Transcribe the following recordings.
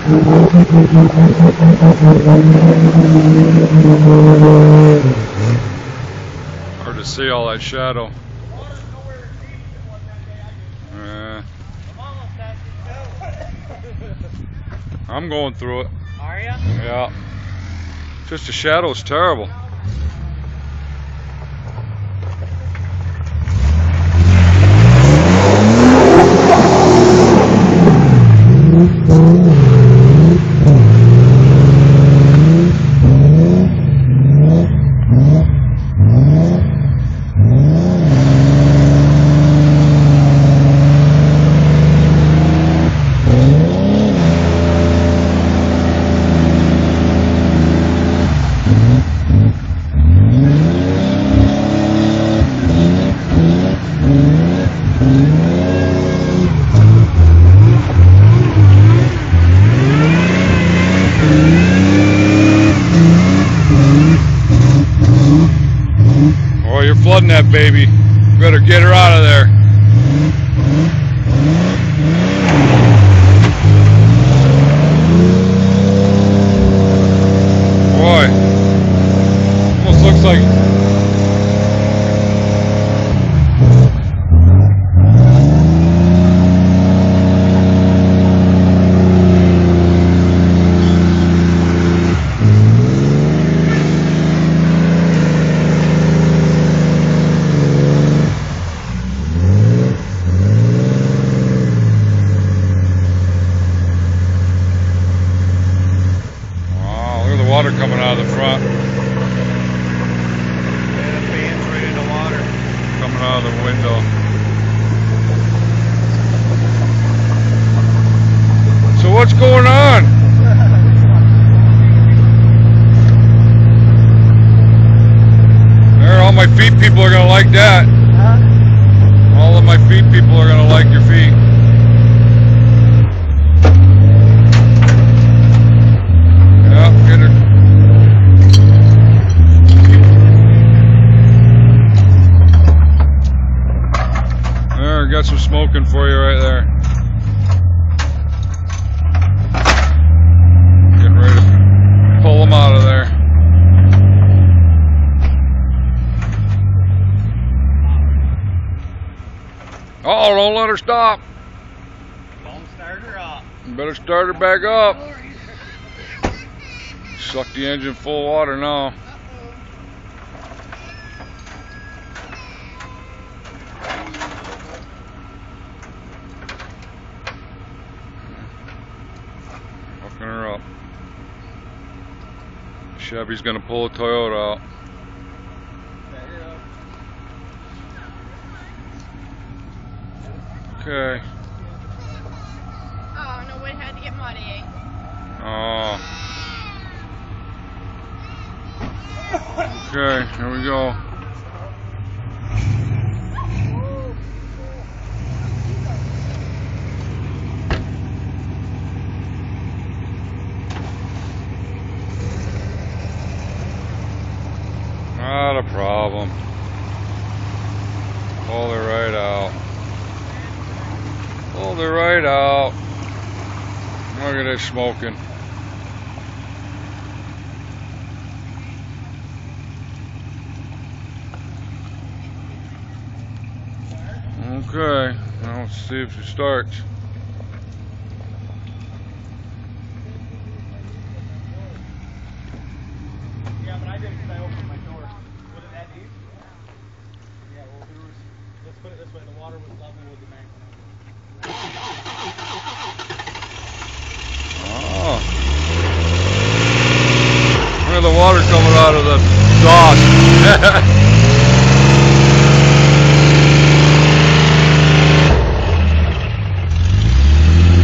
Hard to see all that shadow. I'm going through it. Are ya? Yeah. Just the shadow's terrible. Oh, you're flooding that baby. Better get her out of there. Boy, almost looks like water coming out of the front. Yeah, the fan's right into water. Coming out of the window. So what's going on? There, all my feet people are gonna like that. Huh? All of my feet people are gonna like your feet. Yeah, get her. Got some smoking for you right there. Getting ready to pull them out of there. Oh, don't let her stop. Don't start her up. You better start her back up. Suck the engine full of water now. Her up. Chevy's gonna pull a Toyota out. Okay. Oh no, it had to get muddy. Oh. Okay, here we go. Not a problem. Pull her right out. Pull her right out. Look at this smoking. Okay, now let's see if she starts. Yeah, but I did it because I opened my door. Was it that deep? Yeah, well, let's put it this way, the water was level with the bank. Oh. Look at the water coming out of the exhaust.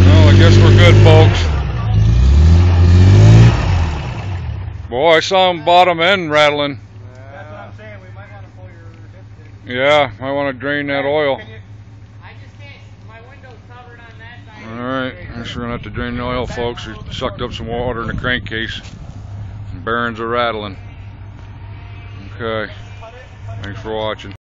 Well, I guess we're good, folks. Boy, I saw him bottom end rattling. That's what I'm saying. We might want to pull your disc in. Yeah, I want to drain that oil. I just can't. My window's covered on that side. Alright, I guess we're going to have to drain the oil, folks. We sucked up some water in the crankcase. And bearings are rattling. Okay, thanks for watching.